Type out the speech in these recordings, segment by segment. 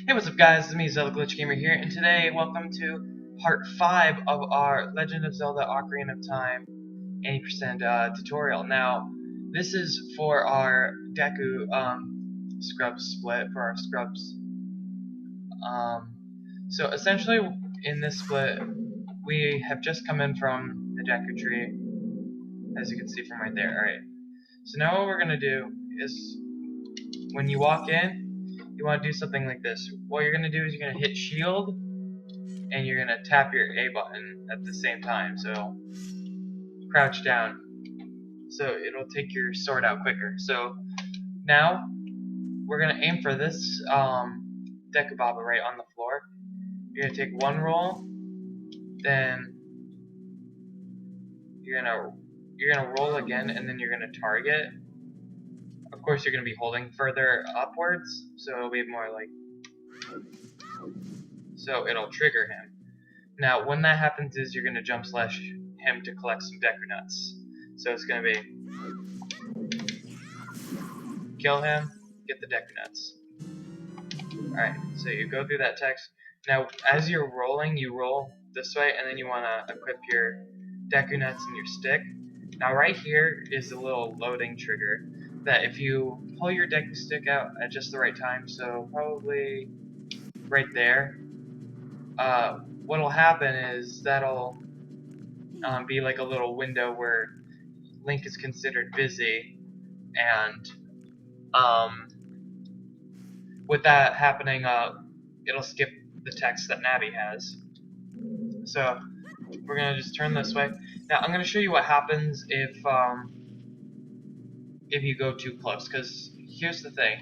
Hey, what's up guys, it's me, Zelda Glitch Gamer here, and today, welcome to part 5 of our Legend of Zelda Ocarina of Time 80% tutorial. Now, this is for our Deku Scrubs split, for our Scrubs. So essentially, in this split, we have just come in from the Deku tree, as you can see from right there. Alright, so now what we're going to do is, when you walk in, you want to do something like this. What you're going to do is you're going to hit shield, and you're going to tap your A button at the same time. So, crouch down. So, it'll take your sword out quicker. So, now, we're going to aim for this Dekubaba right on the floor. You're going to take one roll, then you're gonna roll again, and then you're going to target. Of course, you're going to be holding further upwards, so it'll be more like... So, it'll trigger him. Now, when that happens is you're going to jump slash him to collect some Deku Nuts. So it's going to be kill him, get the Deku Nuts. Alright, so you go through that text. Now, as you're rolling, you roll this way, and then you want to equip your Deku Nuts in your stick. Now, right here is a little loading trigger that if you pull your Deku stick out at just the right time, so probably right there, what'll happen is that'll be like a little window where Link is considered busy, and with that happening, it'll skip the text that Navi has. So we're gonna just turn this way. Now I'm gonna show you what happens if you go too close. Because here's the thing: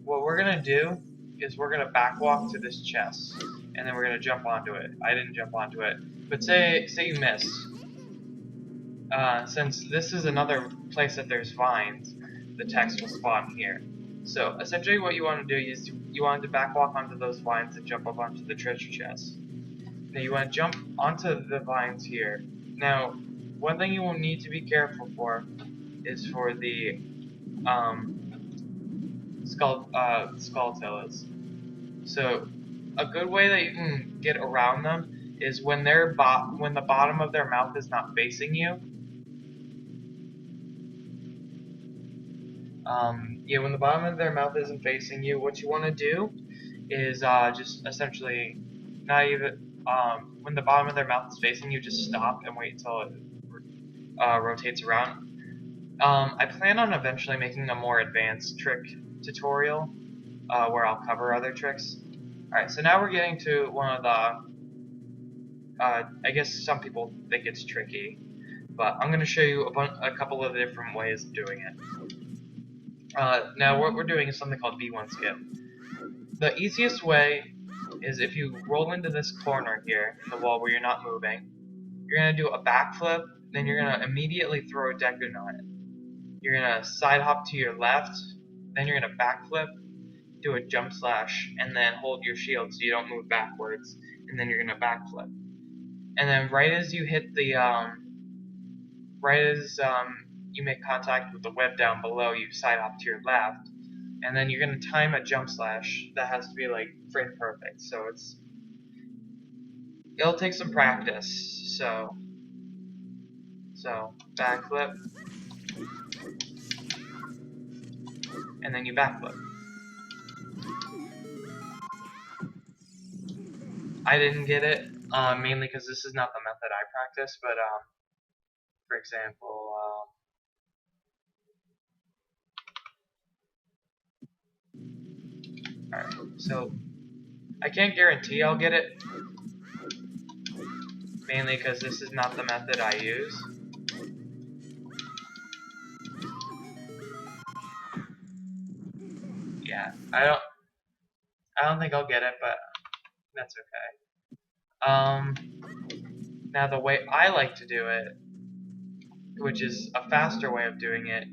what we're gonna do is we're gonna backwalk to this chest, and then we're gonna jump onto it. I didn't jump onto it, but say you miss. Since this is another place that there's vines, the text will spawn here. So essentially what you want to do is you want to backwalk onto those vines and jump up onto the treasure chest. Now you want to jump onto the vines here. Now, one thing you will need to be careful for is for the skulltulas. So a good way that you can get around them is when the bottom of their mouth is not facing you. When the bottom of their mouth isn't facing you, what you want to do is just essentially not even when the bottom of their mouth is facing you, just stop and wait until it rotates around. I plan on eventually making a more advanced trick tutorial where I'll cover other tricks. Alright, so now we're getting to one of the I guess some people think it's tricky, but I'm going to show you a couple of different ways of doing it. Now what we're doing is something called B1 skip. The easiest way is if you roll into this corner here in the wall where you're not moving, you're going to do a backflip, then you're going to immediately throw a Deku Nut. You're going to side hop to your left, then you're going to backflip, do a jump slash, and then hold your shield so you don't move backwards, and then you're going to backflip. And then right as you hit the, you make contact with the web down below, you side hop to your left, and then you're going to time a jump slash that has to be like frame perfect. So it'll take some practice. So backflip, and then you backflip. I didn't get it mainly because this is not the method I practice, but for example. Alright, so I can't guarantee I'll get it, mainly because this is not the method I use. Yeah, I don't think I'll get it, but that's okay. Now the way I like to do it, which is a faster way of doing it,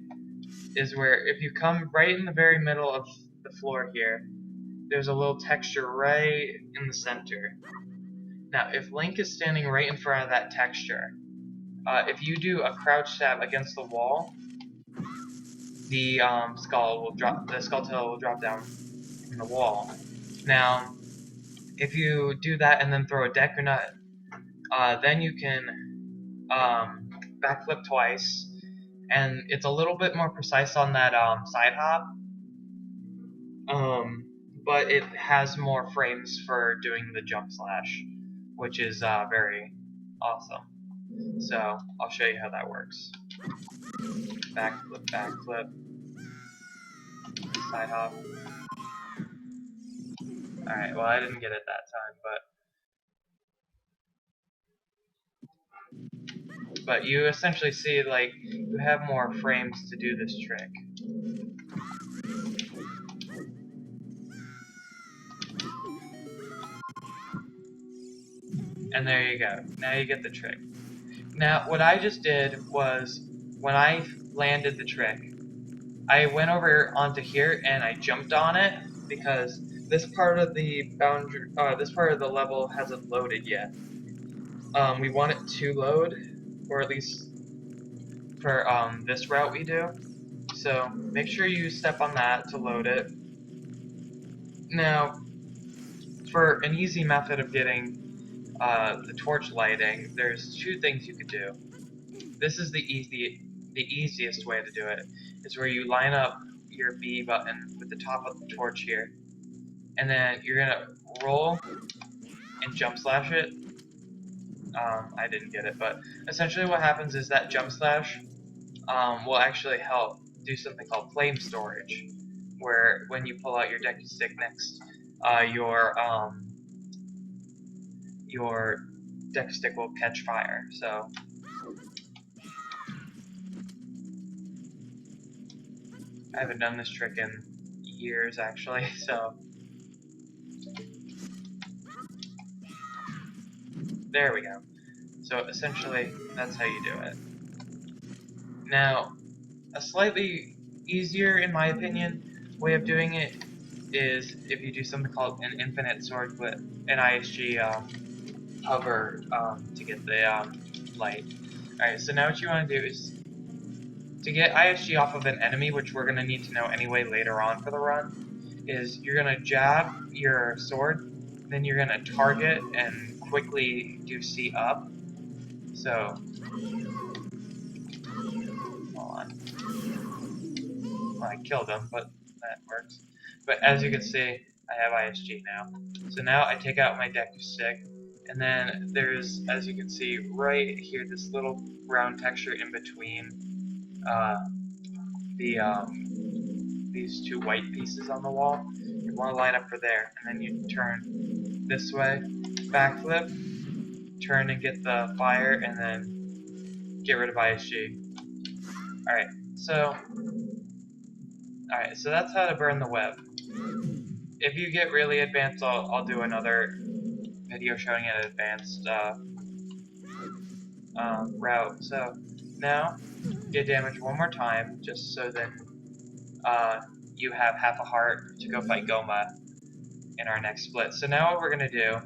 is where if you come right in the very middle of the floor here, there's a little texture right in the center. Now, if Link is standing right in front of that texture, if you do a crouch stab against the wall, the skulltula will drop down in the wall. Now, if you do that and then throw a deck nut, then you can backflip twice, and it's a little bit more precise on that side hop, but it has more frames for doing the jump slash, which is very awesome. So I'll show you how that works. Backflip, backflip, side hop. Alright, well I didn't get it that time, but you essentially see, like, you have more frames to do this trick. And there you go. Now you get the trick. Now, what I just did was, when I landed the trick, I went over onto here and I jumped on it because this part of the boundary, this part of the level hasn't loaded yet. We want it to load, or at least for this route we do. So make sure you step on that to load it. Now, for an easy method of getting the torch lighting, there's two things you could do. This is the easiest way to do it, is where you line up your B button with the top of the torch here, and then you're gonna roll and jump slash it. I didn't get it, but essentially what happens is that jump slash will actually help do something called flame storage, where when you pull out your deck stick next, your deck stick will catch fire. So I haven't done this trick in years actually, so there we go. So essentially that's how you do it. Now, a slightly easier, in my opinion, way of doing it is if you do something called an infinite sword flip, an ISG hover to get the light. Alright, so now what you want to do is, to get ISG off of an enemy, which we're going to need to know anyway later on for the run, is you're going to jab your sword, then you're going to target and quickly do C up. So, hold on. Well, I killed him, but that works. But as you can see, I have ISG now. So now I take out my deck stick, and then there's, as you can see right here, this little brown texture in between these two white pieces on the wall. You want to line up for there, and then you turn this way, backflip, turn and get the fire, and then get rid of ISG. Alright, so that's how to burn the web. If you get really advanced, I'll do another video showing an advanced route. So now, get damage one more time, just so that you have half a heart to go fight Goma in our next split. So now what we're going to do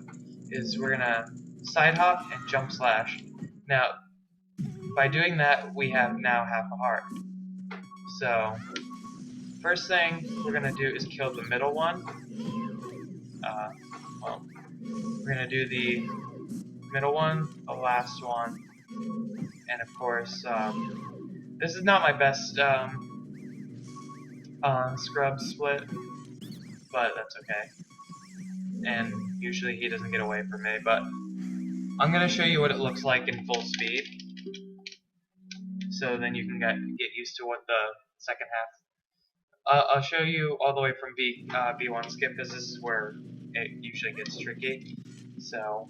is we're going to side hop and jump slash. Now, by doing that, we have now half a heart. So, first thing we're going to do is kill the middle one. Well, we're going to do the middle one, the last one, and of course, this is not my best scrub split, but that's okay. And usually he doesn't get away from me, but I'm going to show you what it looks like in full speed, so then you can get used to what the second half. I'll show you all the way from B1 skip, because this is where it usually gets tricky. So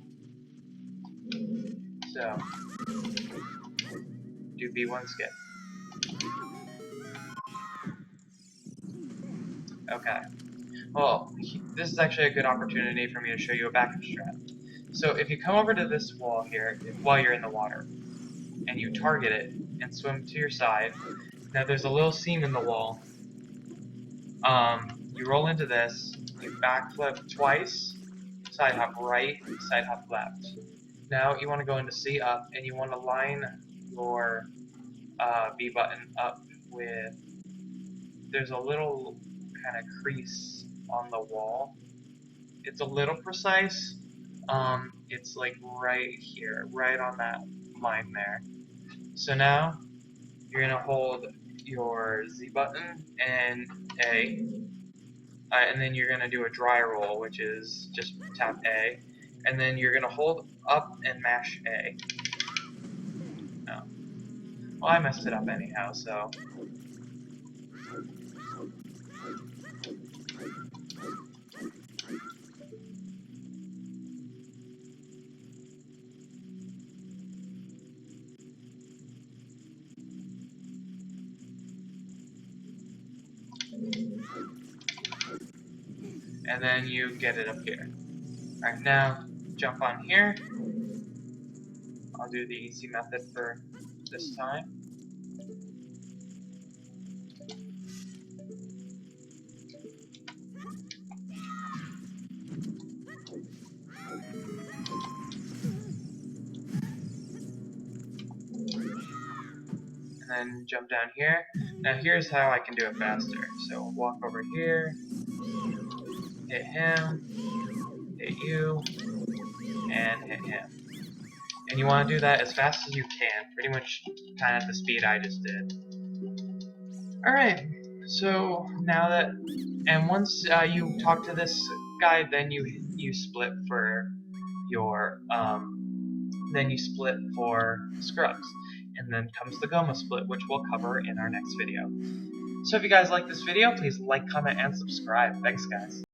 do B1 skip. Okay. Well, this is actually a good opportunity for me to show you a backup strat. So if you come over to this wall here while you're in the water, and you target it and swim to your side, now there's a little seam in the wall. You roll into this, you backflip twice, side hop right, side hop left. Now you want to go into C up, and you want to line your B button up with, there's a little kind of crease on the wall. it's a little precise. It's like right here, right on that line there. So now you're gonna hold your Z button and A, and then you're gonna do a dry roll, which is just tap A, and then you're gonna hold up and mash A. Oh. Well, I messed it up anyhow, so. And then you get it up here. Alright, now jump on here. I'll do the easy method for this time. And then jump down here. Now here's how I can do it faster. So walk over here, hit him, hit you, and hit him. And you want to do that as fast as you can, pretty much kind of the speed I just did. Alright, so now that, and once you talk to this guy, then you split for your, then you split for scrubs. And then comes the Goma split, which we'll cover in our next video. So if you guys like this video, please like, comment, and subscribe. Thanks, guys.